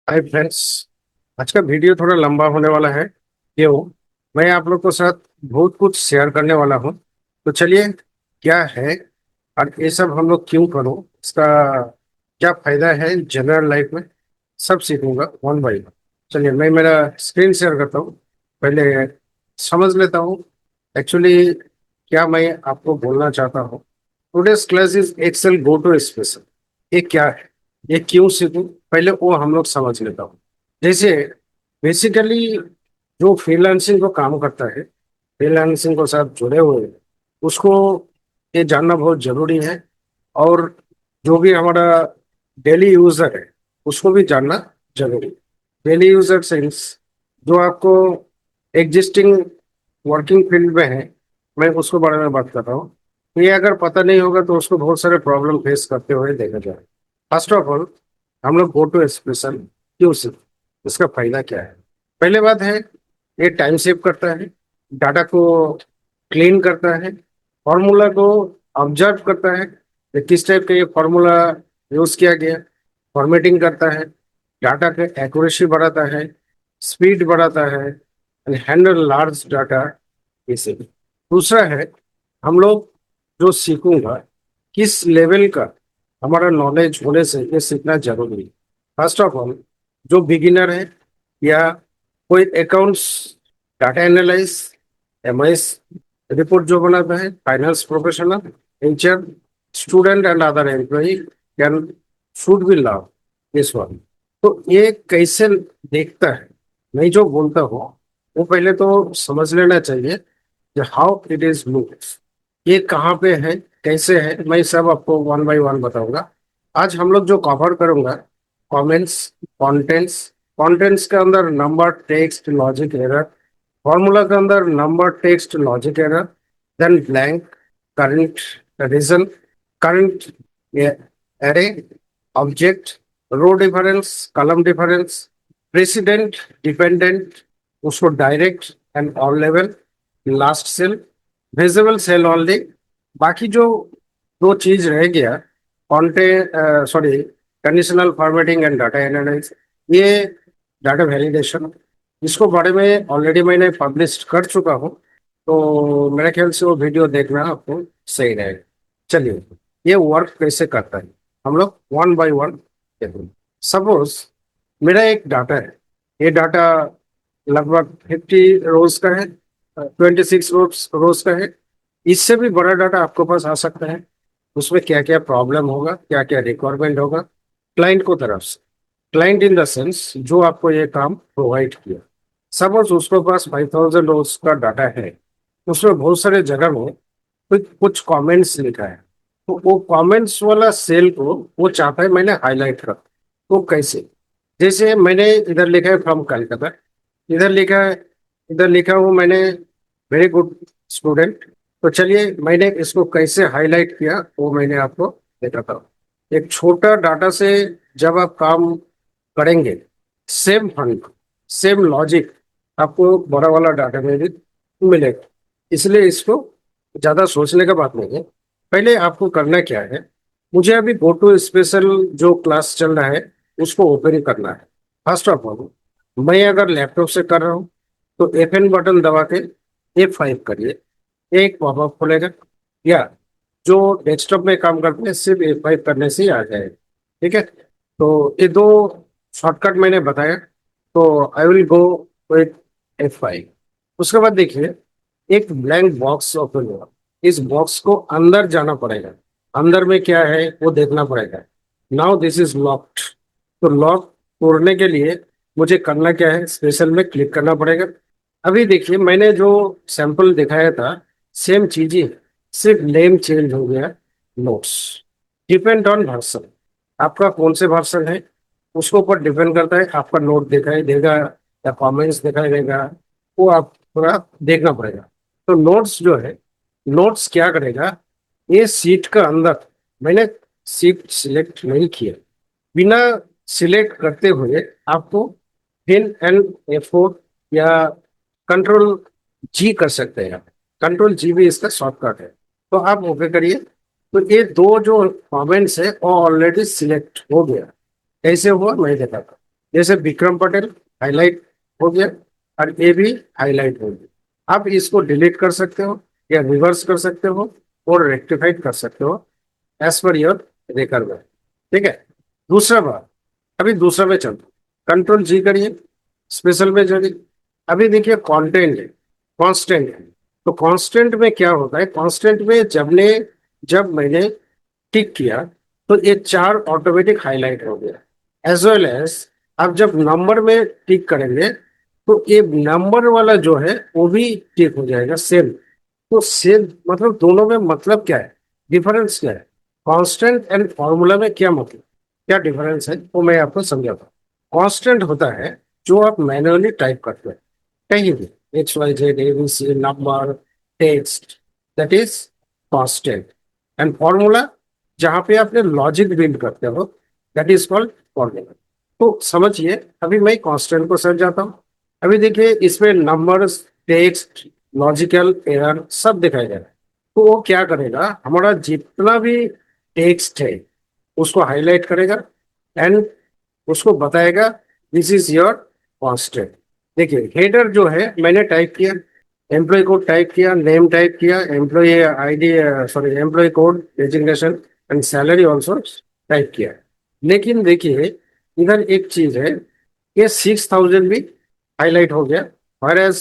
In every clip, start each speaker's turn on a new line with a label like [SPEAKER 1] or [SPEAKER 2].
[SPEAKER 1] Hi friends. आज का video थोड़ा लंबा होने वाला है। क्यों? मैं आप लोग के साथ बहुत कुछ शेयर करने वाला हूँ। तो चलिए, क्या है और ये सब हम लोग क्यों करो, इसका क्या फायदा है जनरल लाइफ में, सब सीखूंगा वन बाई वन। चलिए, मैं मेरा स्क्रीन शेयर करता हूँ। पहले समझ लेता हूँ एक्चुअली क्या मैं आपको बोलना चाहता हूँ। Today's class is Excel go to special. ये क्या है, ये क्यों सीखूं, पहले वो हम लोग समझ लेता हूँ। जैसे बेसिकली जो फ्रीलांसिंग को काम करता है, फ्रीलांसिंग को साथ जुड़े हुए हैं, उसको ये जानना बहुत जरूरी है। और जो भी हमारा डेली यूजर है, उसको भी जानना जरूरी है। डेली यूजर सेंस जो आपको एग्जिस्टिंग वर्किंग फील्ड में है, मैं उसको बारे में बात कर रहा हूँ। ये अगर पता नहीं होगा तो उसको बहुत सारे प्रॉब्लम फेस करते हुए देखा जाए। फर्स्ट ऑफ ऑल, हम लोग गो टू एक्सप्रेशन क्यों सीख, इसका फायदा क्या है? पहले बात है, ये टाइम सेव करता है, डाटा को क्लीन करता है, फॉर्मूला को ऑब्जर्व करता है कि किस टाइप का ये फॉर्मूला यूज किया गया, फॉर्मेटिंग करता है, डाटा का एक्यूरेसी बढ़ाता है, स्पीड बढ़ाता है and handle large data easily. दूसरा है, हम लोग जो सीखूंगा किस लेवल का हमारा नॉलेज होने से ये सीखना जरूरी है। फर्स्ट ऑफ ऑल, जो बिगिनर है या कोई accounts, data analysis, MIS report जो बनाता है, finance professional, HR, student and other employee can should be love this one. तो ये कैसे देखता है, मैं जो बोलता हूँ वो पहले तो समझ लेना चाहिए कि हाउ इट इज लुक्स, ये कहाँ पे है, कैसे है, मैं सब आपको वन बाय वन बताऊंगा। आज हम लोग जो कवर करूंगा, कमेंट्स, कंटेंट्स, कंटेंट्स के अंदर number, text, logic, error, formula के अंदर number, text, logic, error, then blank, current, region, current, array, object, row difference, column difference, precedent, dependent, उसको direct and all level, last cell, visible cell only. बाकी जो दो चीज रह गया, content, sorry, conditional formatting and data analysis, ये data validation, इसको बारे में ऑलरेडी मैंने पब्लिश कर चुका हूँ। तो मेरे ख्याल से वो वीडियो देखना आपको सही रहेगा। चलिए, ये वर्क कैसे करता है हम लोग वन बाय वन देखो। सपोज मेरा एक डाटा है, ये डाटा लगभग 50 रोज का है, 26 रोज का है। इससे भी बड़ा डाटा आपके पास आ सकता है। उसमें क्या क्या प्रॉब्लम होगा, क्या क्या रिक्वायरमेंट होगा क्लाइंट को तरफ से, क्लाइंट इन द सेंस जो आपको ये काम प्रोवाइड किया। सपोज उसके पास 5000 रोज का डाटा है, उसमें बहुत सारे जगह में कुछ कुछ कमेंट्स लिखा है। तो वो कमेंट्स वाला सेल को वो चाहता है मैंने हाईलाइट कर। तो कैसे? जैसे मैंने इधर लिखा है फ्रॉम कलकत्ता, इधर लिखा है, इधर लिखा हूँ मैंने वेरी गुड स्टूडेंट। तो चलिए, मैंने इसको कैसे हाईलाइट किया वो मैंने आपको बताता हूँ। एक छोटा डाटा से जब आप काम करेंगे, सेम फंड, सेम लॉजिक आपको बड़ा वाला डाटा में भी मिलेगा। इसलिए इसको ज्यादा सोचने का बात नहीं है। पहले आपको करना क्या है, मुझे अभी गो टू स्पेशल जो क्लास चल रहा है उसको ओपन करना है। फर्स्ट ऑफ ऑल, मैं अगर लैपटॉप से कर रहा हूँ तो F9 बटन दबा के F5 करिए, एक पॉपअप खुलेगा। या जो डेस्कटॉप में काम करते हैं सिर्फ F5 करने से ही आ जाएगा। ठीक है, तो ये दो शॉर्टकट मैंने बताया। तो I will go with F5। उसके बाद देखिए, एक ब्लैंक बॉक्स ओपन हुआ। इस बॉक्स को अंदर जाना पड़ेगा, अंदर में क्या है वो देखना पड़ेगा। Now this is locked. तो लॉक तोड़ने के लिए मुझे करना क्या है, स्पेशल में क्लिक करना पड़ेगा। अभी देखिए, मैंने जो सैंपल दिखाया था सेम चीज ही है, सिर्फ नेम चेंज हो गया। नोट्स डिपेंड ऑन वर्सन, आपका कौन से वर्सन है उसके ऊपर डिपेंड करता है, आपका नोट दिखाई देगा या कमेंट्स दिखाई देगा, वो आप थोड़ा देखना पड़ेगा। तो नोट्स जो है, नोट्स क्या करेगा, ये सीट का अंदर, मैंने सीट सिलेक्ट नहीं किया, बिना सिलेक्ट करते हुए आपको पिन एंड F4 या कंट्रोल जी कर सकते हैं। कंट्रोल जी भी इसका शॉर्टकट है। तो आप ओके करिए। तो ये दो जो कमेंट्स है वो ऑलरेडी सिलेक्ट हो गया। कैसे हुआ मैं देखा था। जैसे विक्रम पटेल हाईलाइट हो गया और ए भी हाईलाइट हो गया। आप इसको डिलीट कर सकते हो या रिवर्स कर सकते हो और रेक्टिफाइड कर सकते हो एज पर योर रिक्वायरमेंट। ठीक है। दूसरा बात, अभी दूसरा में चलते, कंट्रोल जी करिए, स्पेशल में जाइए। अभी देखिए कंटेंट है, कांस्टेंट है। तो कांस्टेंट में क्या होता है, कांस्टेंट में जब मैंने टिक किया तो ये चार ऑटोमेटिक हाईलाइट हो गया। एज वेल एज आप जब नंबर में टिक करेंगे तो ये नंबर वाला जो है वो भी टिक हो जाएगा सेम। तो सेम मतलब दोनों में मतलब क्या है, डिफरेंस क्या है, कांस्टेंट एंड फॉर्मूला में क्या मतलब, क्या डिफरेंस है वो मैं आपको समझाता हूँ। कांस्टेंट होता है जो आप मैन्युअली टाइप करते हैं कहीं भी, X Y Z A B C number text, that is constant. And formula जहां पे आपने लॉजिक बिल्ड करते हो, दैट इज कॉल्ड फॉर्मूला। तो समझिए अभी मैं कांस्टेंट को समझाता हूँ। अभी देखिए इसमें नंबर्स, टेक्स्ट, लॉजिकल एरर सब दिखाई दे रहा है। तो वो क्या करेगा, हमारा जितना भी टेक्स्ट है उसको हाईलाइट करेगा एंड उसको बताएगा दिस इज योर कांस्टेंट। देखिए हेडर जो है मैंने टाइप किया, एम्प्लॉय कोड टाइप किया, नेम टाइप किया, employee ID, sorry employee code designation and salary also type किया। लेकिन देखिए इधर एक चीज है, ये 6000 भी हाईलाइट हो गया whereas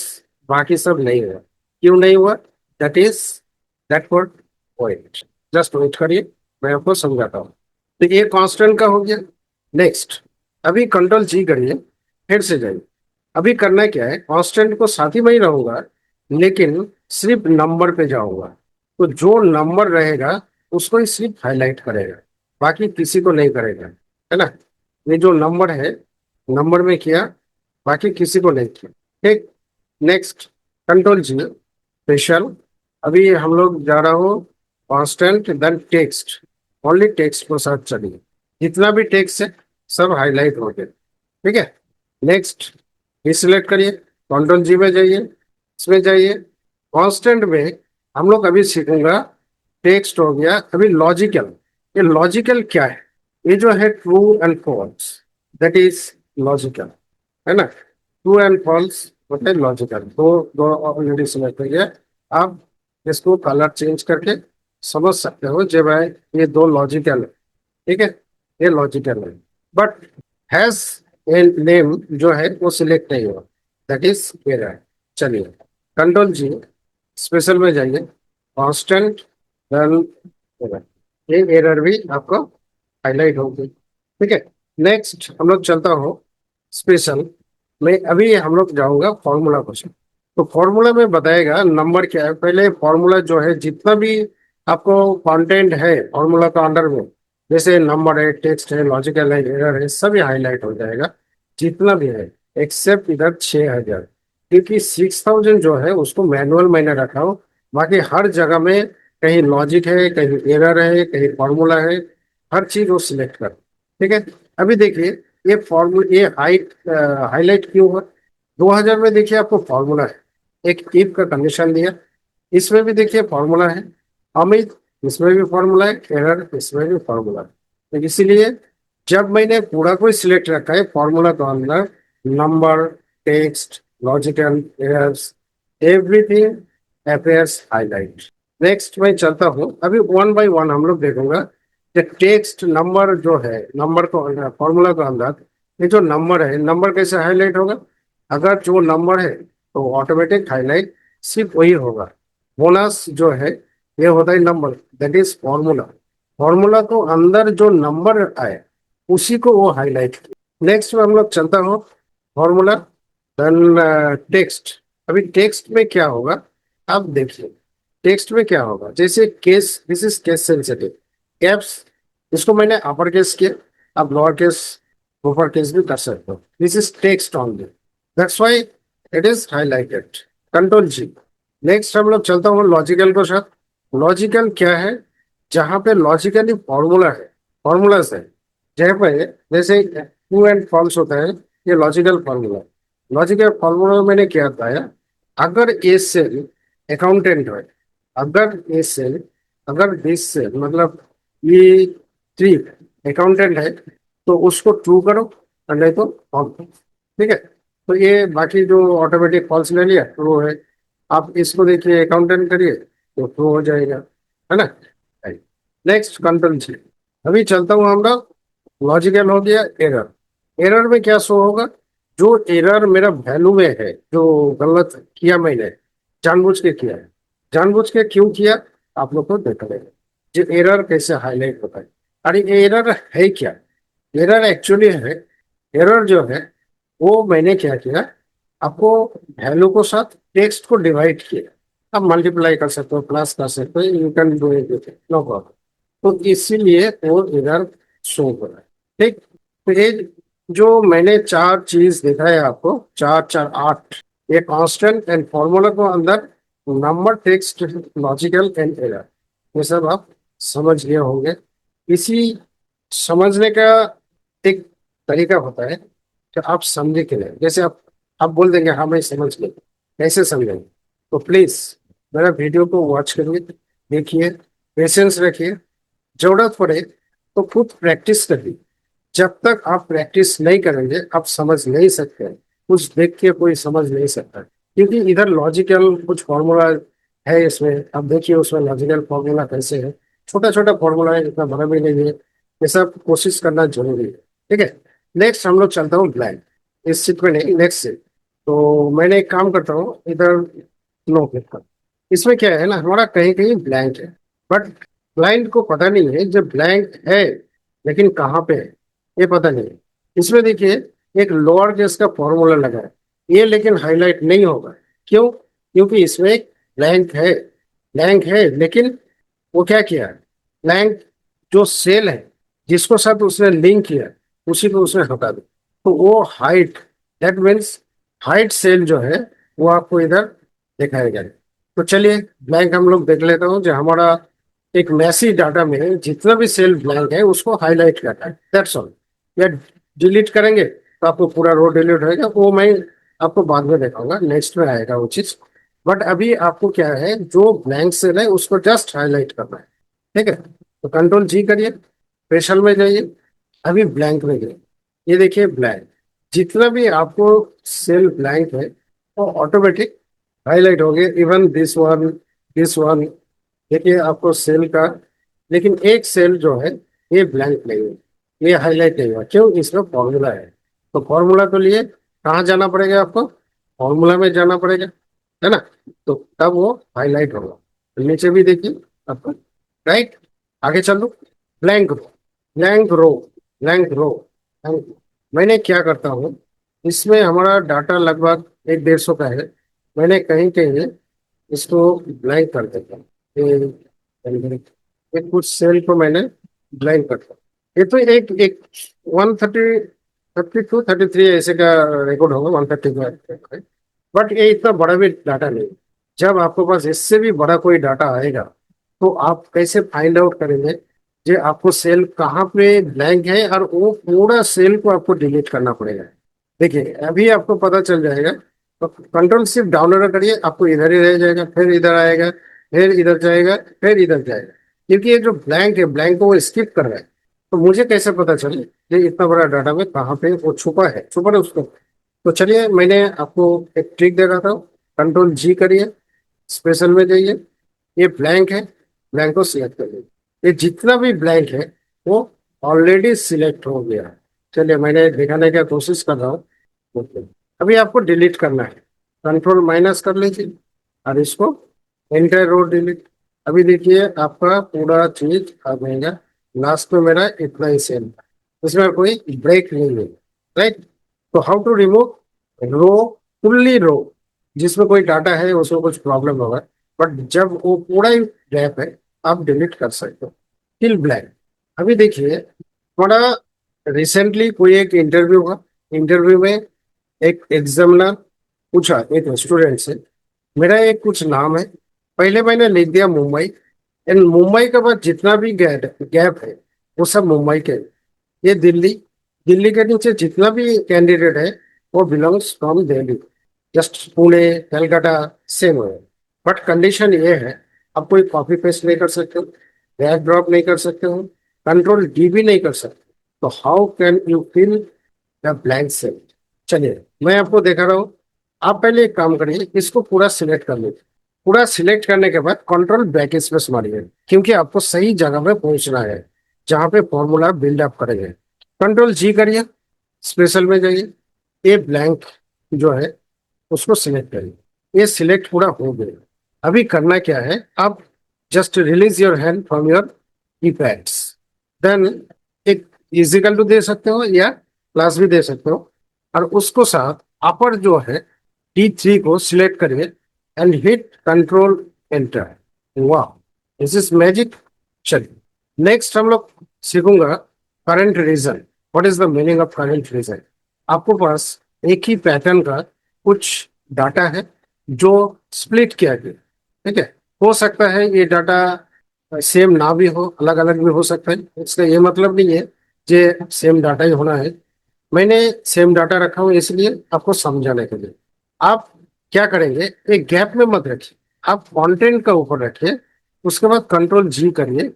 [SPEAKER 1] बाकी सब नहीं हुआ। क्यों नहीं हुआ, that is that word point. Just wait करिए, मैं आपको समझाता हूँ। तो ये कांस्टेंट का हो गया। नेक्स्ट, अभी कंट्रोल जी करिए, फिर से जाइए। अभी करना क्या है, कांस्टेंट को साथ ही में ही रहूंगा लेकिन सिर्फ नंबर पे जाऊंगा। तो जो नंबर रहेगा उसको ही सिर्फ हाईलाइट करेगा, बाकी किसी को नहीं करेगा, है ना। ये जो नंबर है, नंबर में किया, बाकी किसी को नहीं किया। ठीक। Next, control G, special. अभी हम लोग जा रहा हो constant then text, only text को साथ चलिए। जितना भी टेक्स्ट है सब हाईलाइट हो गए। ठीक है। नेक्स्ट, ये सिलेक्ट करिए, कंट्रोल जी में जाइए, इसमें जाइए। कांस्टेंट में हम लोग अभी सीखूंगा, टेक्स्ट हो गया, अभी लॉजिकल। ये लॉजिकल क्या है, ये जो है true and false, that is logical, है ना। ट्रू एंड फॉल्स होते हैं लॉजिकल। दो दो ऑलरेडी सिलेक्ट हो गया। आप इसको कलर चेंज करके समझ सकते हो जब भाई ये दो लॉजिकल है। ठीक है, ये लॉजिकल है बट हैज ए नेम जो है वो सिलेक्ट नहीं हुआ, दैट इज एरर। चलिए कंट्रोल जी, स्पेशल में जाइए, कांस्टेंट रन एरर, ये एरर भी आपको हाईलाइट होगी। ठीक है। नेक्स्ट हम लोग चलता हो स्पेशल में, अभी हम लोग जाऊंगा फॉर्मूला क्वेश्चन। तो फॉर्मूला में बताएगा नंबर क्या है। पहले फॉर्मूला जो है जितना भी आपको कंटेंट है फॉर्मूला का अंडर में, जैसे नंबर है, टेक्स्ट है, लॉजिकल है, एरर है, सभी हाईलाइट हो जाएगा जितना भी है, एक्सेप्ट इधर 6000। क्योंकि 6000 जो है उसको मैनुअल मैंने रखा हो, बाकी हर जगह में कहीं लॉजिक है, कहीं एरर है, कहीं फॉर्मूला है, हर चीज वो सिलेक्ट कर। ठीक है। अभी देखिए ये फॉर्मूला, ये हाईलाइट क्यों हुआ। 2000 में देखिए आपको फॉर्मूला है, एक इफ का कंडीशन दिया, इसमें भी देखिए फॉर्मूला है। अमित, इसमें भी फॉर्मूला है, एरर इसमें भी फॉर्मूला है। तो इसीलिए जब मैंने पूरा कोई सिलेक्ट रखा है फॉर्मूला के अंदर, number, text, logical, errors, everything appears highlight. Next मैं चलता हूँ, अभी वन बाय वन हम लोग देखूंगा कि टेक्स्ट नंबर जो है, नंबर को फॉर्मूला के अंदर ये जो नंबर है, नंबर कैसे हाईलाइट होगा। अगर जो नंबर है तो ऑटोमेटिक हाईलाइट सिर्फ वही होगा। बोनस जो है ये होता है number, that is formula. Formula को अंदर जो नंबर आए उसी को वो हाईलाइट किया। नेक्स्ट में हम लोग चलता हो फॉर्मूला देन टेक्स्ट। अभी टेक्स्ट में क्या होगा आप देखिए, टेक्स्ट में क्या होगा, जैसे case, this is case sensitive caps, इसको मैंने अपर केस किया, आप लोअर केस, ऊपर केस भी कर सकते हो। This is text only, that's why it is highlighted. Control G. Next हम लोग चलता हूँ लॉजिकल को साथ। लॉजिकल क्या है, जहाँ पे लॉजिकली फॉर्मूला है, फॉर्मूलाज है, जहाँ पे जैसे ट्रू एंड फॉल्स होता है, ये लॉजिकल फॉर्मूला। लॉजिकल फॉर्मूला में मैंने क्या बताया, अगर ए सेल अकाउंटेंट है, अगर ए सेल, अगर दिस सेल मतलब ये थ्री अकाउंटेंट है तो उसको ट्रू करो, और नहीं तो false। ठीक है, तो ये बाकी जो ऑटोमेटिक फॉल्स ले लिया तो वो है। आप इसको देखिए, अकाउंटेंट करिए तो ट्रू हो जाएगा, है ना। नेक्स्ट कंट्रोल जी। अभी चलता हूँ हमरा, लॉजिकल हो गया एरर। एरर में क्या शो होगा, जो एरर मेरा वैल्यू में है, जो गलत किया मैंने, जानबूझ के किया है, जानबूझ के क्यों किया, आप लोग को देख लेंगे जो एरर कैसे हाईलाइट होता है। अरे एरर है क्या, एरर एक्चुअली है, एरर जो है वो मैंने क्या किया, आपको वैल्यू को साथ टेक्स्ट को डिवाइड किया। आप मल्टीप्लाई कर सकते हो, प्लस कर सकते हो, you can do it, no problem. तो इसीलिए वो इधर शो हो रहा है। ठीक, तो ये जो मैंने चार चीज दिखाया आपको, चार चार आठ, ये कांस्टेंट एंड फॉर्मूला को अंदर number, text, logical and error, ये सब आप समझ गए होंगे। इसी समझने का एक तरीका होता है कि आप समझे के लिए, जैसे आप बोल देंगे हाँ मैं समझ गया, कैसे समझेंगे, तो प्लीज मेरा वीडियो को वॉच करिए, देखिए, पेशेंस रखिए, जरूरत पड़े तो खुद प्रैक्टिस करिए। जब तक आप प्रैक्टिस नहीं करेंगे आप समझ नहीं सकते, कुछ देख के कोई समझ नहीं सकता, क्योंकि इधर लॉजिकल कुछ फॉर्मूला है इसमें। अब देखिए उसमें लॉजिकल फॉर्मूला कैसे है, छोटा छोटा फॉर्मूला है, इतना बड़ा भी नहीं है। ये सब कोशिश करना जरूरी है। ठीक है, नेक्स्ट हम लोग चलता हूँ ब्लैंक, इस सीट में नहीं, नेक्स्ट सीट। तो मैंने एक काम करता हूँ, इधर नो क्लिक कर। इसमें क्या है ना, हमारा कहीं कहीं ब्लैंक है, बट क्लाइंट को पता नहीं है जब ब्लैंक है, लेकिन कहाँ पे है ये पता नहीं है। इसमें देखिए एक लोअर केस का फॉर्मूला लगा है, ये लेकिन हाईलाइट नहीं होगा। क्यों, क्योंकि इसमें एक ब्लैंक है, ब्लैंक है, लेकिन वो क्या किया है, ब्लैंक जो सेल है जिसको साथ उसने लिंक किया उसी को उसने हटा दिया, तो वो hide, that means hide cell जो है वो आपको इधर दिखाया गया है। तो चलिए ब्लैंक हम लोग देख लेता हूँ, जो हमारा एक मैसी डाटा में जितना भी सेल ब्लैंक है उसको हाईलाइट करना है, दैट्स ऑल। या डिलीट करेंगे तो आपको पूरा रो डिलीट होएगा, वो मैं आपको बाद में दिखाऊंगा, नेक्स्ट में आएगा वो चीज। बट अभी आपको क्या है, जो ब्लैंक सेल है उसको जस्ट हाईलाइट करना है। ठीक है, तो कंट्रोल जी करिए, स्पेशल में जाइए, अभी ब्लैंक में गए, ये देखिए ब्लैंक, जितना भी आपको सेल ब्लैंक है वो ऑटोमेटिक हाईलाइट हो गए, इवन दिस वन। देखिए आपको सेल का, लेकिन एक सेल जो है ये ब्लैंक नहीं है, ये हाईलाइट नहीं हुआ, क्यों, इसमें फॉर्मूला है। तो फॉर्मूला के लिए कहाँ जाना पड़ेगा आपको, फॉर्मूला में जाना पड़ेगा, है ना। तो तब वो हाईलाइट होगा। तो नीचे भी देखिए आपको, राइट। आगे चलो, ब्लैंक रो, ब्लैंक रो, ब्लैंक रो। मैंने क्या करता हूँ, इसमें हमारा डाटा लगभग 150 का है, मैंने कहीं कहीं इसको ब्लैंक कर देता हूँ। ये कुछ सेल को मैंने ब्लैंक करता हूँ। ये तो एक एक 130, 32, 33 ऐसे का रिकॉर्ड होगा, 130 का। बट ये इतना बड़ा भी डाटा नहीं। जब आपके पास इससे भी बड़ा कोई डाटा आएगा तो आप कैसे फाइंड आउट करेंगे कि आपको सेल कहाँ पे ब्लैंक है, और वो पूरा सेल को आपको डिलीट करना पड़ेगा। देखिए अभी आपको पता चल जाएगा। तो कंट्रोल सिर्फ डाउन करिए, आपको इधर ही रह जाएगा, फिर इधर आएगा, फिर इधर जाएगा, फिर इधर जाएगा, क्योंकि ये जो ब्लैंक है, ब्लैंक को वो स्किप कर रहा है। तो मुझे कैसे पता चले ये इतना बड़ा डाटा में कहाँ पे वो छुपा है, छुपा है उसको। तो चलिए मैंने आपको एक ट्रिक दे रहा था, कंट्रोल जी करिए, स्पेशल में जाइए, ये ब्लैंक है, ब्लैंक को सिलेक्ट करिए। ये जितना भी ब्लैंक है वो ऑलरेडी सिलेक्ट हो गया है। चलिए मैंने दिखाने की कोशिश कर रहा हूँ। ओके, अभी आपको डिलीट करना है, कंट्रोल माइनस कर लीजिए और इसको एंटायर रो डिलीट। अभी देखिए आपका पूरा चीज आ जाएगा, लास्ट में मेरा इतना ही सेल था, इसमें कोई ब्रेक नहीं है, राइट। तो how to remove row, fully row, जिसमें कोई डाटा है उसमें कुछ प्रॉब्लम होगा, बट जब वो पूरा ही गैप है आप डिलीट कर सकते हो, फिल ब्लैंक। अभी देखिए थोड़ा रिसेंटली कोई एक इंटरव्यू हुआ, इंटरव्यू में एक एग्जामिनर पूछा एक स्टूडेंट से, मेरा एक कुछ नाम है, पहले मैंने लिख दिया मुंबई, एंड मुंबई के बाद जितना भी गैप गैप है वो सब मुंबई के, ये दिल्ली, दिल्ली के नीचे जितना भी कैंडिडेट है वो belongs from Delhi, just Pune, Calcutta, same है। बट कंडीशन ये है, आप कोई कॉपी पेस्ट नहीं कर सकते हो, ड्रैग ड्रॉप नहीं कर सकते हो, कंट्रोल डी भी नहीं कर सकते। तो हाउ कैन यू फिल या ब्लैंक सेल। चलिए मैं आपको दिखा रहा हूँ। आप पहले एक काम करिए, इसको पूरा सिलेक्ट कर लीजिए। पूरा सिलेक्ट करने के बाद कंट्रोल बैक स्पेस मारिए, क्योंकि आपको सही जगह पे पहुंचना है जहां पे फॉर्मूला बिल्डअप करेंगे। कंट्रोल जी करिए, स्पेशल में जाइए, ए ब्लैंक जो है उसको सिलेक्ट करिए। ये सिलेक्ट पूरा हो गया। अभी करना क्या है, आप just release your hand from your keypads. Then एक इजिकल टू दे सकते हो या प्लस भी दे सकते हो, और उसको साथ अपर जो है T3 को सिलेक्ट करिए एंड हिट कंट्रोल एंटर। वाह, दिस इज मैजिक। चलिए नेक्स्ट हम लोग सीखूंगा current region. What is the meaning of current region? आपको पास एक ही पैटर्न का कुछ डाटा है जो स्प्लिट किया गया, ठीक है। हो सकता है ये डाटा सेम ना भी हो, अलग अलग भी हो सकता है। इसका ये मतलब नहीं है कि सेम डाटा ही होना है। मैंने सेम डाटा रखा हूँ इसलिए आपको समझाने के लिए। आप क्या करेंगे, एक गैप में मत रखिए, आप कंटेंट का ऊपर रखिए। उसके बाद कंट्रोल जी करिए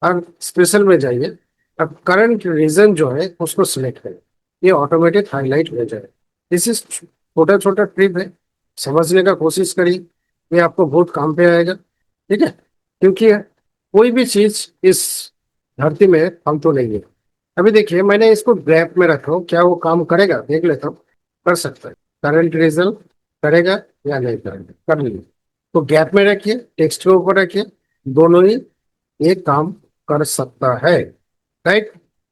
[SPEAKER 1] और स्पेशल में जाइए। अब करंट रीजन जो है उसको सिलेक्ट करिए, ये ऑटोमेटिक हाईलाइट हो जाए। दिस इज छोटा छोटा ट्रिप है, समझने का कोशिश करिए, ये आपको बहुत काम पे आएगा, ठीक है। क्योंकि कोई भी चीज इस धरती में फालतू नहीं है। अभी देखिए मैंने इसको गैप में रखा हूँ, क्या वो काम करेगा देख लेता हूँ। कर सकता है, करंट रीजन करेगा या नहीं करेगा, कर लीजिए। तो गैप में रखिए, टेक्स्ट के ऊपर रखिए, दोनों ही एक काम कर सकता है। राइट,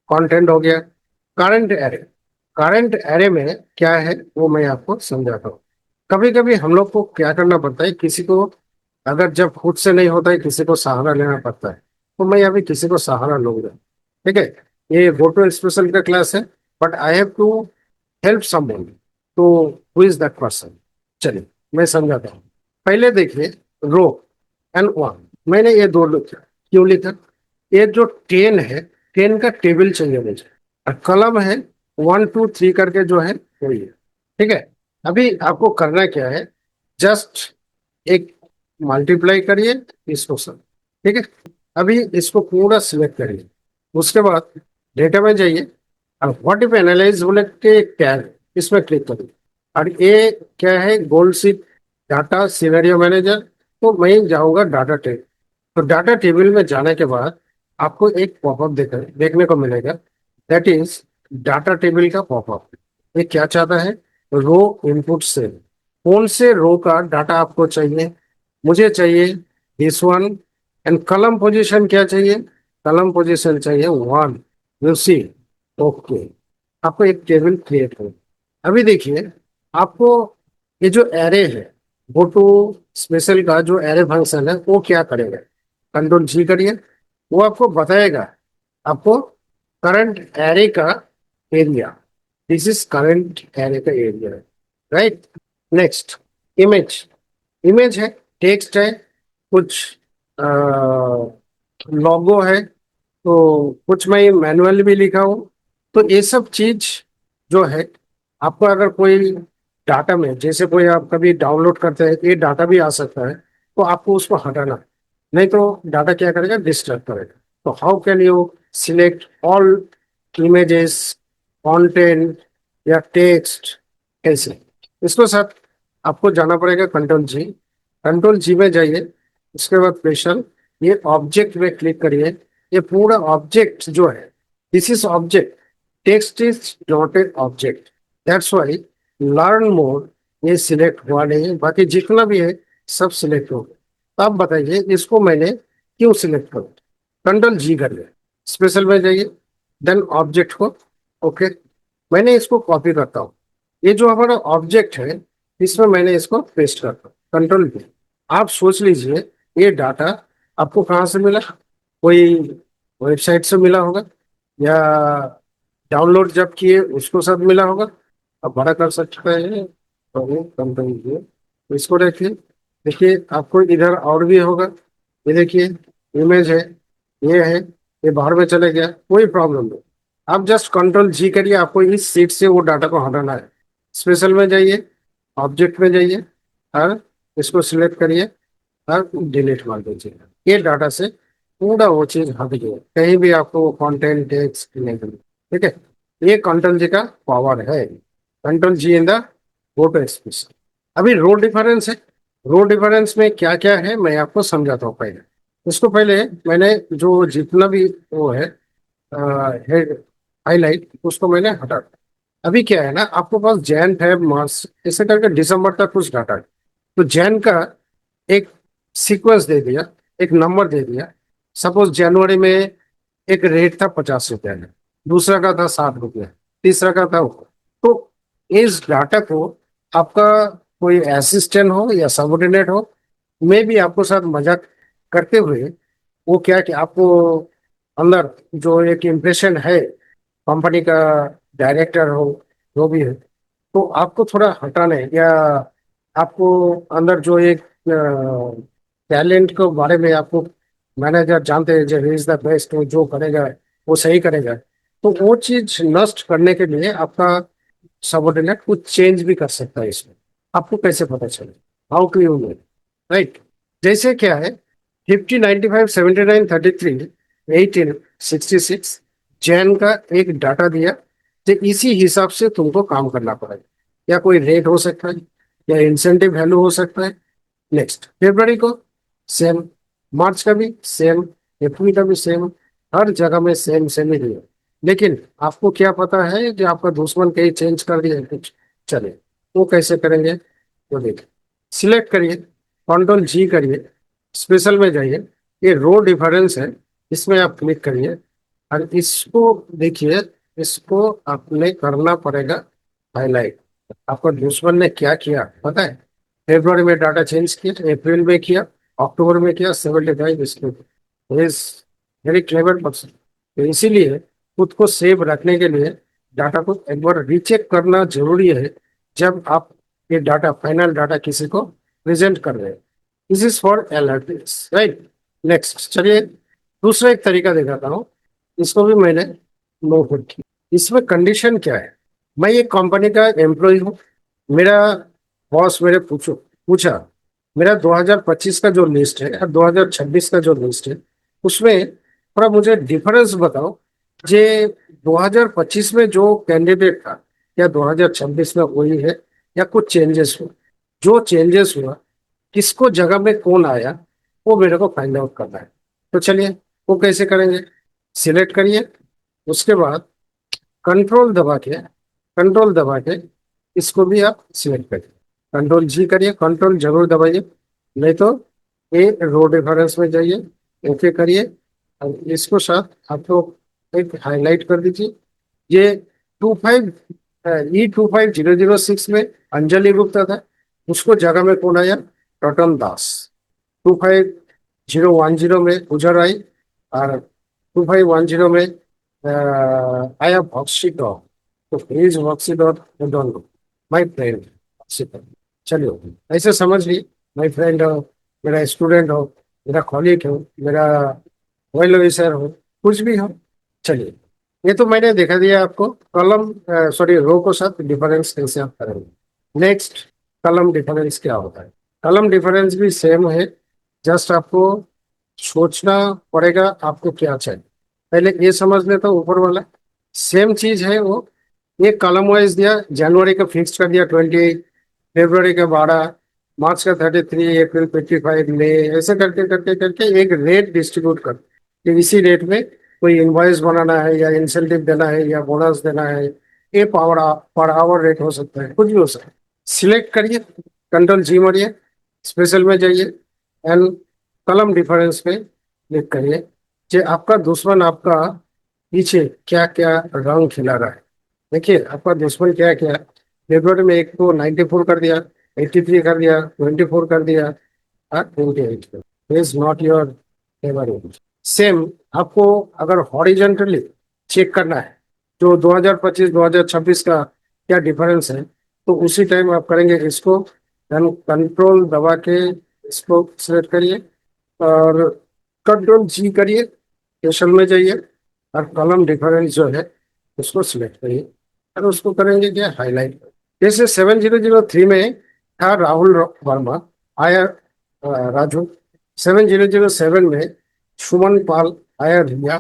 [SPEAKER 1] कंटेंट हो गया। करंट एरे, करंट एरे में क्या है वो मैं आपको समझाता हूँ। कभी कभी हम लोग को क्या करना पड़ता है, किसी को अगर जब खुद से नहीं होता है किसी को सहारा लेना पड़ता है, तो मैं अभी किसी को सहारा लूंगा, ठीक है। ये फोटो स्पेशल का क्लास है, but I have to help someone, तो हु इज दैट पर्सन? चलिए मैं समझाता हूँ। पहले देखिए, रो एंड वन, मैंने ये दो लिखा। क्यों लिखा? ये जो 10 है, 10 का टेबल चाहिए मुझे, और कलम है 1 2 3 करके जो है वही है, ठीक है। अभी आपको करना क्या है, जस्ट एक मल्टीप्लाई करिए इसको सब, ठीक है। अभी इसको पूरा सिलेक्ट करिए, उसके बाद डेटा में जाइए और व्हाट इफ एनालाइज बोले के टैग, इसमें क्लिक करिए। और ये क्या है, gold seat data scenario manager. तो मैं जाऊंगा डाटा टेबल। तो डाटा टेबल में जाने के बाद आपको एक पॉपअप देखने को मिलेगा, दैट इज डाटा टेबल का पॉपअप। ये क्या चाहता है, रो इनपुट से कौन से रो का डाटा आपको चाहिए। मुझे चाहिए दिस वन। एंड कलम पोजीशन क्या चाहिए, कलम पोजीशन चाहिए 1। यू सी, ओके, आपको एक टेबल क्रिएट हो। अभी देखिए आपको ये जो एरे है, वो तो स्पेशल का जो एरे फंक्शन है वो क्या करेगा, कंट्रोल जी करिए। वो आपको बताएगा आपको करंट एरे का एरिया। दिस इज करंट एरे का area, right. Next, image, image है, टेक्स्ट है, कुछ लोगो है, तो कुछ मैं मैनुअल भी लिखा हूँ। तो ये सब चीज जो है, आपको अगर कोई डाटा में जैसे कोई आप कभी डाउनलोड करते हैं, ये डाटा भी आ सकता है, तो आपको उसको हटाना है। नहीं तो डाटा क्या करेगा, डिस्टर्ब करेगा। तो how can you select all images, content या टेक्स्ट, कैसे? इसको साथ आपको जाना पड़ेगा कंट्रोल जी। कंट्रोल जी में जाइए, उसके बाद स्पेशल, ये ऑब्जेक्ट में क्लिक करिए। ये पूरा ऑब्जेक्ट जो है, this is object, text is not a object, that's why learn mode ये सिलेक्ट हुआ नहीं है, बाकी जितना भी है सब सिलेक्ट हो गया। अब बताइए इसको मैंने क्यों सिलेक्ट करूँ? कंट्रोल जी कर लिया, स्पेशल में जाइए, देन ऑब्जेक्ट को, ओके। मैंने इसको कॉपी करता हूँ, ये जो हमारा ऑब्जेक्ट है इसमें मैंने इसको पेस्ट करता हूँ, कंट्रोल भी। आप सोच लीजिए ये डाटा आपको कहाँ से मिला, कोई वेबसाइट से मिला होगा, या डाउनलोड जब किए उसको सब मिला होगा। अब बड़ा कर सकते हैं तो कंट्रोल भी, तो इसको देखिए। देखिए आपको इधर और भी होगा, ये देखिए इमेज है, ये है, ये बाहर में चले गया, कोई प्रॉब्लम नहीं। आप जस्ट कंट्रोल जी करिए, आपको इस सीट से वो डाटा को हटाना है। स्पेशल में जाइए, ऑब्जेक्ट में जाइए, और इसको सिलेक्ट करिए और डिलीट मार दीजिए। ये डाटा से पूरा वो चीज हट गया, कहीं भी आपको वो कंटेंट टेक्स्ट नहीं मिले, ठीक है। ये कंट्रोल जी का पावर है, control G in the photo expression. अभी रो डिफरेंस है, रो डिफरेंस में क्या क्या है मैं आपको समझाता हूँ पहले। उसको पहले मैंने जो जितना भी वो है हेड हाईलाइट उसको मैंने हटा दिया। अभी क्या है ना, आपके पास जैन फेब मार्च ऐसे करके दिसंबर तक कुछ डाटा है। तो जैन का एक सीक्वेंस दे दिया, एक नंबर दे दिया। सपोज जनवरी में एक रेट था 50 रुपया में, दूसरा का था 60 रुपया, तीसरा का था तो इस डाटा को आपका कोई असिस्टेंट हो या सबऑर्डिनेट हो, मैं भी आपको साथ मजाक करते हुए वो क्या कि आपको अंदर जो एक इम्प्रेशन है कंपनी का, डायरेक्टर हो जो भी है, तो आपको थोड़ा हटाने या आपको अंदर जो एक टैलेंट के बारे में आपको मैनेजर जानते हैं जो इज द बेस्ट, वो जो करेगा वो सही करेगा, तो वो चीज नष्ट करने के लिए आपका सबऑर्डिनेट कुछ चेंज भी कर सकता है इसमें। आपको कैसे पता चले, how to you know, right? जैसे क्या है, 50, 95, 79, 33, 18, 66 जैन का एक डाटा दिया, तो इसी हिसाब से तुमको काम करना पड़ेगा। या कोई रेट हो सकता है, या इंसेंटिव वैल्यू हो सकता है। नेक्स्ट फरवरी को सेम, मार्च का भी सेम, अप्रैल का भी सेम, हर जगह में सेम सेम ही दिया। लेकिन आपको क्या पता है कि आपका दुश्मन कहीं चेंज कर दिया है कुछ, चले वो कैसे करेंगे तो देखिए। सिलेक्ट करिए, कंट्रोल जी करिए, स्पेशल में जाइए, ये रो डिफरेंस है, इसमें आप क्लिक करिए और इसको देखिए। इसको आपने करना पड़ेगा हाईलाइट। आपका दुश्मन ने क्या किया पता है? फरवरी में डाटा चेंज किया, अप्रैल में किया, अक्टूबर में किया, 75 इसमें। Is very clever person. तो इसीलिए खुद को सेव रखने के लिए डाटा को एक बार रीचेक करना जरूरी है जब आप ये डाटा, फाइनल डाटा किसी को प्रेजेंट कर रहे हैं। This is for analytics, right? Next चलिए, दूसरा एक तरीका दिखाता हूँ। इसको भी मैंने नोट किया। इसमें कंडीशन क्या है, मैं एक कंपनी का एम्प्लॉय हूँ, मेरा बॉस मेरे पूछा मेरा 2025 का जो लिस्ट है और 2026 का जो लिस्ट है उसमें थोड़ा मुझे डिफरेंस बताओ। जे 2025 में जो कैंडिडेट था या 2026 में वही है या कुछ चेंजेस हुआ? जो चेंजेस हुआ किसको जगह में कौन आया, वो मेरे को फाइंड आउट करना है। तो चलिए वो कैसे करेंगे। सिलेक्ट करिए, उसके बाद कंट्रोल दबा के इसको भी आप सिलेक्ट करिए। कंट्रोल जी करिए, कंट्रोल जरूर दबाइए, नहीं तो ये रो डिफरेंस में जाइए, ओके करिए और इसको साथ आप लोग एक हाईलाइट कर दीजिए। ये 25 E 25006 में अंजलि गुप्ता था, उसको जगह में कौन आया? रतन दास। 25010 में उजर आई, और 2510 में आया बक्सी डॉग। तो प्लीज बक्सी dog don't know, my friend. चलिए ऐसे समझ ली, माई फ्रेंड हो, मेरा स्टूडेंट हो, मेरा कॉलीग हो, मेरा वेल विशर हो, कुछ भी हो। चलिए ये तो मैंने दिखा दिया आपको कॉलम, सॉरी रो को साथ डिफरेंस कैसे आप करेंगे। नेक्स्ट, कॉलम डिफरेंस क्या होता है? कॉलम डिफरेंस भी सेम है, जस्ट आपको सोचना पड़ेगा आपको क्या चाहिए। पहले ये समझ लेता हूँ ऊपर वाला, सेम चीज है वो। ये कॉलम वाइज दिया, जनवरी का फिक्स कर दिया 28, फरवरी का 12, मार्च का 33, अप्रैल 25, मई, ऐसे करके करके करके एक रेट डिस्ट्रीब्यूट कर कि इसी रेट में कोई इनवॉइस बनाना है या इंसेंटिव देना है या बोनस देना है। ये पर आवर रेट हो सकता है, कुछ भी हो सकता है। सिलेक्ट करिए, कंट्रोल जी मारिए, स्पेशल में जाइए एंड कलम डिफरेंस पे क्लिक करिए कि आपका दुश्मन आपका पीछे क्या क्या रंग खिला रहा है। देखिए आपका दुश्मन क्या क्या, फेब्रुवरी में एक को 94 कर दिया, 83 कर दिया, 24 कर दिया और 28 is not your favourite. Same आपको अगर हॉरिजेंटली चेक करना है जो 2025 2026 का क्या डिफरेंस है, तो उसी टाइम आप करेंगे इसको, कंट्रोल दबा के इसको सिलेक्ट करिए और कंट्रोल जी करिए, स्टेशन में जाइए और कॉलम डिफरेंस जो है उसको सिलेक्ट करिए और उसको करेंगे क्या, हाईलाइट। जैसे 7003 में था राहुल वर्मा, आया राजू। 7007 में सुमन पाल, आया रिया।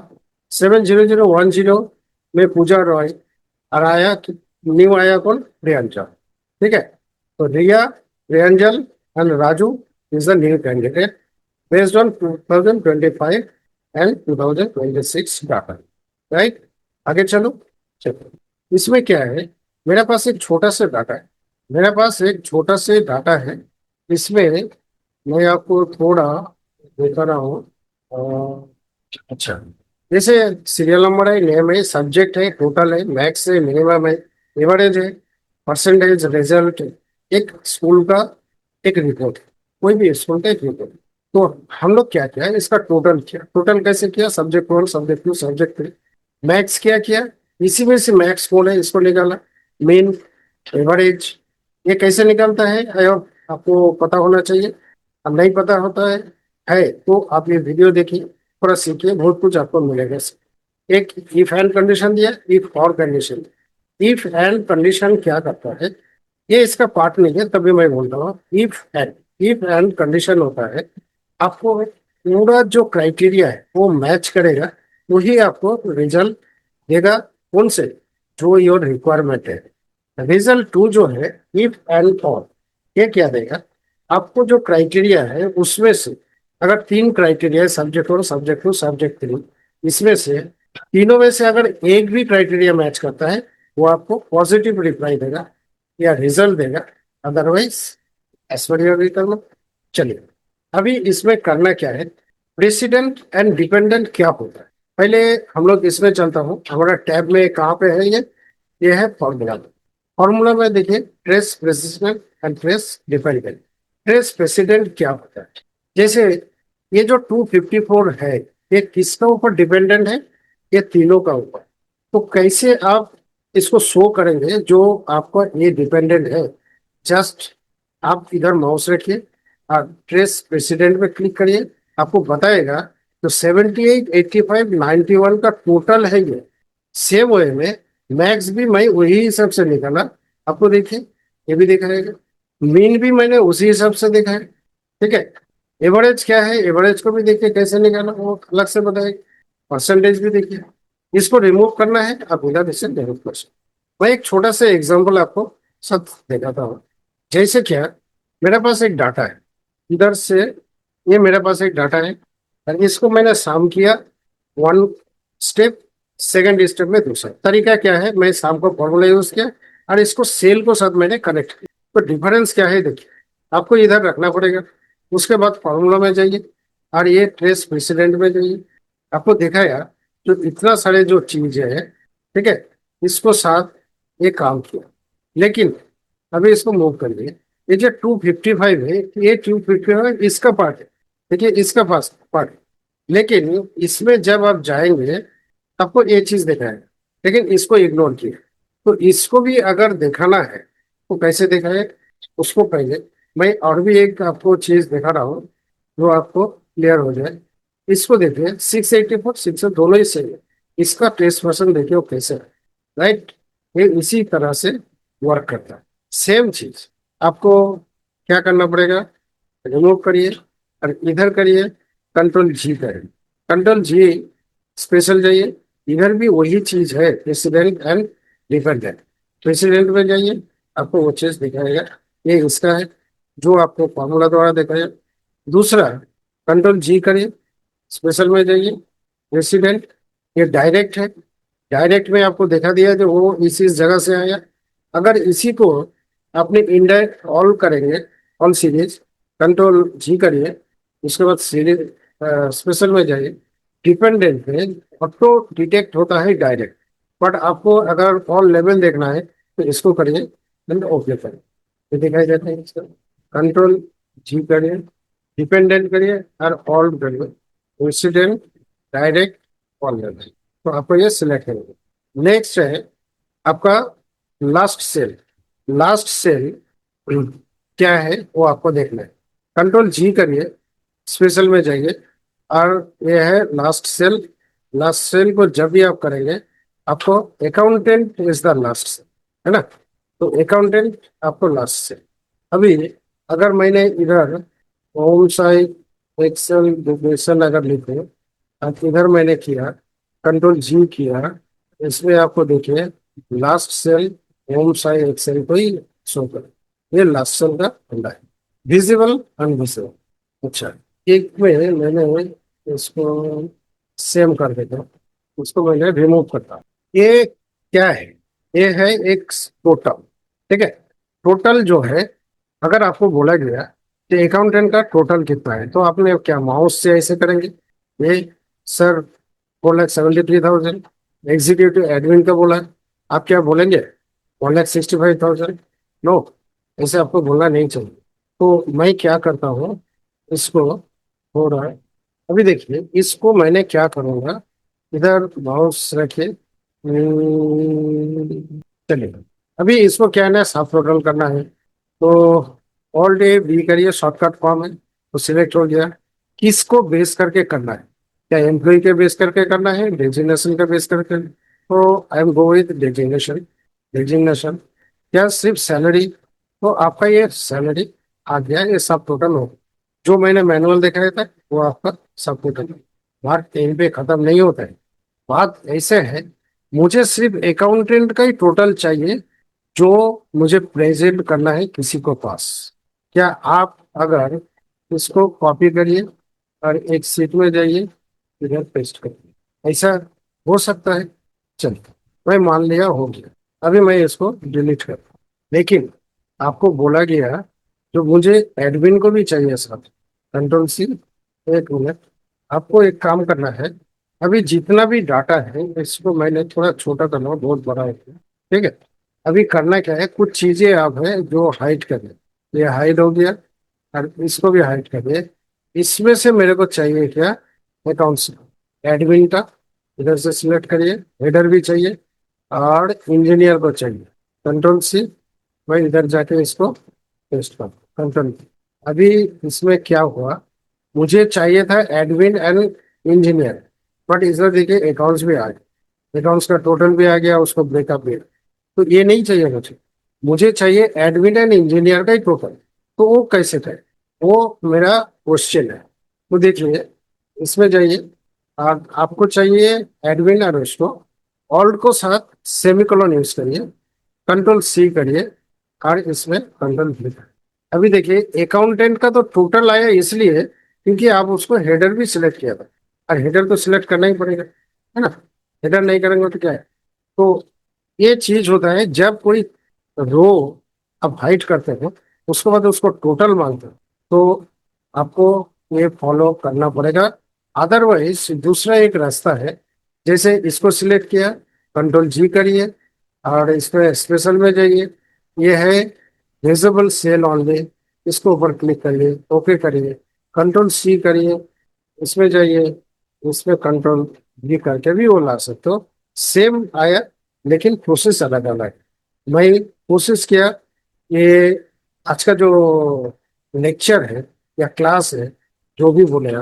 [SPEAKER 1] 7010 में पूजा रॉय, और आया न्यू आया कौन, प्रियंजल। ठीक है, तो Riya, Priyanjal and Raju is the new candidate based on 2025 and 2026 data. Right, आगे चलो। चलो, इसमें क्या है, मेरे पास एक छोटा सा डाटा है, मेरे पास एक छोटा सा डाटा है। इसमें मैं आपको थोड़ा दिखा रहा हूँ। अच्छा, जैसे सीरियल नंबर है, नेम है, सब्जेक्ट है, टोटल है, मैक्स है, मिनिमम है, एवरेज है, परसेंटेज, रिजल्ट, एक स्कूल का एक रिपोर्ट, कोई भी स्कूल का एक रिपोर्ट। तो हम लोग क्या किया, इसका टोटल किया। टोटल कैसे किया, subject one, subject two, subject three, max क्या किया, इसी में से मैक्स कौन है इसको निकाला, मेन, एवरेज। ये कैसे निकलता है आपको पता होना चाहिए। अब नहीं पता होता है तो आप ये वीडियो देखिए, थोड़ा सीखिए, बहुत कुछ आपको मिलेगा। एक इफ एंड कंडीशन दिया, इफ और कंडीशन। इफ एंड कंडीशन क्या करता है, ये इसका पार्ट नहीं है, तभी मैं बोल रहा हूँ इफ एंड कंडीशन होता है, आपको पूरा जो क्राइटेरिया है वो मैच करेगा, वही आपको रिजल्ट देगा। कौन से, जो योर रिक्वायरमेंट है। रिजल्ट टू जो है, इफ एंड और, ये क्या देगा, आपको जो क्राइटेरिया है उसमें से अगर तीन क्राइटेरिया है, subject one, subject two, subject three, इसमें से तीनों में से अगर एक भी क्राइटेरिया मैच करता है, वो आपको पॉजिटिव रिप्लाई देगा या रिजल्ट देगा। Otherwise as per your requirement. चलिए, अभी इसमें करना क्या है, प्रेसिडेंट एंड डिपेंडेंट क्या होता है, पहले हम लोग इसमें चलता हूँ। हमारा टैब में कहाँ पे है ये है फॉर्मूला। फॉर्मूला में देखिए, trace president and trace dependent. Trace president क्या होता है, जैसे ये जो 254 है, ये किसका ऊपर डिपेंडेंट है, ये तीनों का ऊपर। तो कैसे आप इसको शो करेंगे जो आपका ये डिपेंडेंट है। जस्ट आप इधर माउस रखिए और ट्रेस प्रेसिडेंट पे क्लिक करिए, आपको बताएगा। तो 78, 85, 91 का टोटल है ये। सेम वे में मैक्स भी मैं वही हिसाब से निकाला, आपको देखिए ये भी दिखाएगा। मीन भी मैंने उसी हिसाब से देखा है। ठीक है, एवरेज क्या है, एवरेज को भी देखिए कैसे निकाला, वो अलग से बताएगा। परसेंटेज भी देखिए। इसको रिमूव करना है, आप इधर इसे रिमूव कर सकते। मैं एक छोटा सा एग्जांपल आपको सब दिखाता हूँ। जैसे क्या, मेरे पास एक डाटा है इधर से, ये मेरे पास एक डाटा है और इसको मैंने शाम किया वन स्टेप, सेकंड स्टेप में दूसरा तरीका क्या है, मैं शाम को फॉर्मूला यूज किया और इसको सेल को साथ मैंने कनेक्ट किया। तो डिफरेंस क्या है देखिए, आपको इधर रखना पड़ेगा। उसके बाद फॉर्मूला में जाइए और ये ट्रेस प्रेसिडेंट में जाइए। आपको दिखाया जो इतना सारे जो चीज है, ठीक है, इसको साथ ये काम किया। लेकिन अभी इसको मूव करिए, ये जो 255 है, ये 255 इसका पार्ट है। देखिए इसका पास पार्ट। लेकिन इसमें जब आप जाएंगे, आपको ये चीज दिखाएगा, लेकिन इसको इग्नोर किया। तो इसको भी अगर दिखाना है तो कैसे दिखाए, उसको पहले मैं और भी एक आपको चीज दिखा रहा हूँ जो आपको क्लियर हो जाए। इसको देखिए, 684, 6 दोनों ही सेम है। इसका टेस्ट पर्सन देखिए वो कैसे है। राइट, ये इसी तरह से वर्क करता है। सेम चीज आपको क्या करना पड़ेगा, रिमूव करिए और इधर करिए, कंट्रोल जी करें। कंट्रोल जी, स्पेशल जाइए, इधर भी वही चीज है, प्रेसिडेंट एंड डिपेंडेंट। प्रेसिडेंट में जाइए, आपको वो चीज दिखाएगा, ये इसका है जो आपको फॉर्मूला द्वारा दिखाया। दूसरा, कंट्रोल जी करिए, स्पेशल में जाइए, प्रेसिडेंट, ये डायरेक्ट है। डायरेक्ट में आपको दिखा दिया जो वो इसी जगह से आया। अगर इसी को आपने इंडायरेक्ट ऑल करेंगे, ऑल सीरीज, कंट्रोल जी करिए, उसके बाद सीरीज स्पेशल में जाइए, डिपेंडेंट में ऑटो डिटेक्ट होता है डायरेक्ट। बट आपको अगर ऑल लेवल देखना है तो इसको करिए, देन ओके करिए, ये दिखाई देता है इसका। कंट्रोल जी करिए, डिपेंडेंट करिए और ऑल करिए, इंसिडेंट, डायरेक्ट, ऑल लेवल। तो आपको ये सिलेक्ट करेंगे। नेक्स्ट है आपका लास्ट सेल। लास्ट सेल क्या है वो आपको देखना है। कंट्रोल जी करिए, स्पेशल में जाइए और ये है लास्ट सेल। लास्ट सेल को जब भी आप करेंगे, आपको accountant is the last cell, है ना। तो अकाउंटेंट आपको लास्ट सेल। अभी अगर मैंने इधर होम साइट एक्सेल डिफिनेशन अगर लिखे, अब इधर मैंने किया, कंट्रोल जी किया, इसमें आपको देखिए लास्ट सेल होम साई एक्सेल को ही शो करे। ये लास्ट सेल का फंडा है। Visible invisible. अच्छा, एक में मैंने इसको सेम कर देता हूँ, उसको मैंने रिमूव करता हूँ। ये क्या है? ये है एक टोटल। ठीक है, टोटल जो है, अगर आपको बोला गया कि अकाउंटेंट का टोटल कितना है, तो आपने क्या माउस से ऐसे करेंगे? ये सर 4,73,000। एग्जीक्यूटिव एडमिन का बोला है, आप क्या बोलेंगे? 1,65,000। नो, ऐसे आपको बोलना नहीं चाहिए। तो मैं क्या करता हूँ, इसको थोड़ा, अभी देखिए इसको मैंने क्या करूँगा, इधर माउस रखे। चलिए, अभी इसको क्या है ना, साफ टोटल करना है। तो ऑल डे बी करिए, शॉर्टकट फॉर्म है, तो सिलेक्ट हो गया। किसको बेस करके करना है? क्या एम्प्लॉय के बेस करके करना है, डेजिग्नेशन का बेस करके? तो I am go with designation. Designation क्या सिर्फ सैलरी? तो आपका ये सैलरी आ गया, ये सब टोटल हो। जो मैंने मैनुअल दिखाया था वो आपका सब टोटल। बात यहीं पे खत्म नहीं होता है। बात ऐसे है, मुझे सिर्फ अकाउंटेंट का ही टोटल चाहिए, जो मुझे प्रेजेंट करना है किसी को पास। क्या आप अगर इसको कॉपी करिए और एक सीट में जाइए, इधर पेस्ट करिए, ऐसा हो सकता है? चलिए, मैं मान लिया हो गया। अभी मैं इसको डिलीट करता हूँ। लेकिन आपको बोला गया, जो मुझे एडमिन को भी चाहिए साथ, कंट्रोल C। एक मिनट, आपको एक काम करना है। अभी जितना भी डाटा है इसको मैंने थोड़ा छोटा करना, बहुत बड़ा है, ठीक है। अभी करना क्या है, कुछ चीजें आप है जो हाइड करें। ये हाइड हो गया, और इसको भी हाइड करिए। इसमें से मेरे को चाहिए क्या? अकाउंट्स, एडमिन का, इधर से सिलेक्ट करिए। हेडर भी चाहिए और इंजीनियर को चाहिए। Control C। मैं इधर जाके इसको पेस्ट कर, कंट्रोल। अभी इसमें क्या हुआ, मुझे चाहिए था एडमिन एंड इंजीनियर, बट इधर देखिए अकाउंट्स भी आ गया, अकाउंट्स का टोटल भी आ गया, उसको ब्रेकअप भी। तो ये नहीं चाहिए मुझे। मुझे चाहिए एडमिन एंड इंजीनियर का ही टोटल। तो वो कैसे करे, वो मेरा क्वेश्चन है। तो देखिए, इसमें जाइए। आपको चाहिए एडमिन और उसको, ऑल्ट को साथ सेमीकोलन यूज करिए, कंट्रोल C करिए, और इसमें कंट्रोल V। अभी देखिए अकाउंटेंट का तो टोटल आया, इसलिए क्योंकि आप उसको हेडर भी सिलेक्ट किया था, और हेडर तो सिलेक्ट करना ही पड़ेगा, है ना? हेडर नहीं करेंगे तो क्या है? तो ये चीज होता है, जब कोई रो आप हाइड करते हो, उसके बाद उसको टोटल मांगते हो, तो आपको ये फॉलो करना पड़ेगा। अदरवाइज दूसरा एक रास्ता है, जैसे इसको सिलेक्ट किया, कंट्रोल G करिए, और इसमें स्पेशल में जाइए। ये है विजिबल सेल ऑनली, इसको ऊपर क्लिक करिए, ओके करिए, कंट्रोल C करिए, इसमें जाइए, इसमें कंट्रोल V करके भी वो ला सकते हो। सेम आया, लेकिन प्रोसेस अलग अलग है। मैं कोशिश किया, ये आज का जो लेक्चर है या क्लास है, जो भी बोले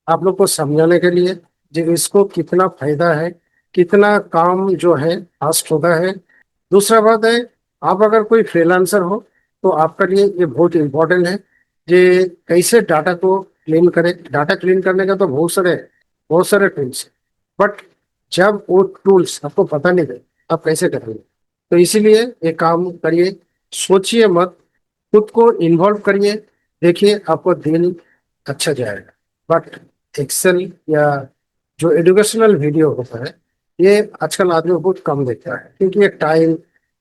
[SPEAKER 1] आप लोग को समझाने के लिए, जो इसको कितना फायदा है, कितना काम जो है फास्ट होता है। दूसरा बात है, आप अगर कोई फ्रीलांसर हो, तो आपके लिए ये बहुत इंपॉर्टेंट है, कि कैसे डाटा को क्लीन करें। डाटा क्लीन करने का तो बहुत सारे टूल्स, बट जब वो टूल्स आपको पता नहीं थे, आप कैसे करेंगे? तो इसीलिए एक काम करिए, सोचिए मत, खुद को इन्वॉल्व करिए। देखिए आपको दिन अच्छा जाएगा। बट एक्सेल या जो एजुकेशनल वीडियो होता है, ये आजकल आदमी बहुत कम देखता है, क्योंकि ये टाइम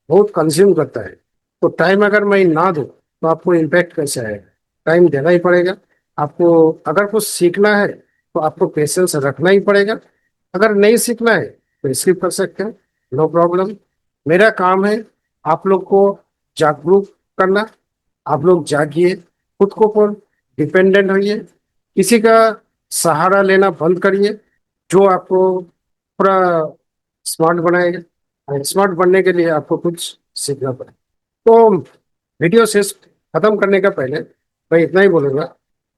[SPEAKER 1] बहुत कंज्यूम करता है। तो टाइम अगर मैं ना दूं, तो आपको इम्पैक्ट कैसे आएगा? टाइम देना ही पड़ेगा। आपको अगर कुछ सीखना है, तो आपको पेशेंस रखना ही पड़ेगा। अगर नहीं सीखना है तो स्किप कर सकते हैं, नो प्रॉब्लम। मेरा काम है आप लोग को जागरूक करना। आप लोग जागिए, खुद को पर डिपेंडेंट होइए, किसी का सहारा लेना बंद करिए, जो आपको पूरा स्मार्ट बनाएगा। और स्मार्ट बनने के लिए आपको कुछ सीखना पड़ेगा। तो वीडियो से खत्म करने का पहले मैं इतना ही बोलूंगा।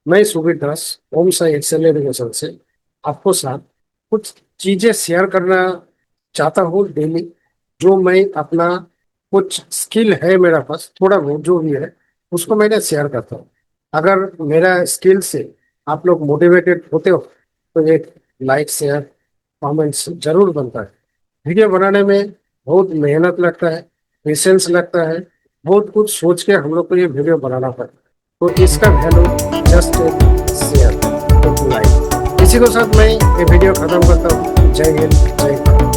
[SPEAKER 1] मैं सुबीर दास, ओम साई एक्सेल एजुकेशन से आपको साथ कुछ चीजें शेयर करना चाहता हूँ डेली। जो मैं अपना कुछ स्किल है मेरा पास, थोड़ा बहुत जो भी है, उसको मैंने शेयर करता हूँ। अगर मेरा स्किल से आप लोग मोटिवेटेड होते हो, तो एक लाइक शेयर कमेंट्स जरूर बनता है। वीडियो बनाने में बहुत मेहनत लगता है, पेशेंस लगता है, बहुत कुछ सोच के हम लोग को ये वीडियो बनाना पड़ता है। तो इसका वैल्यू जस्ट शेयर, लाइक। इसी के साथ मैं ये वीडियो खत्म करता हूँ। जय हिंद, जय भारत।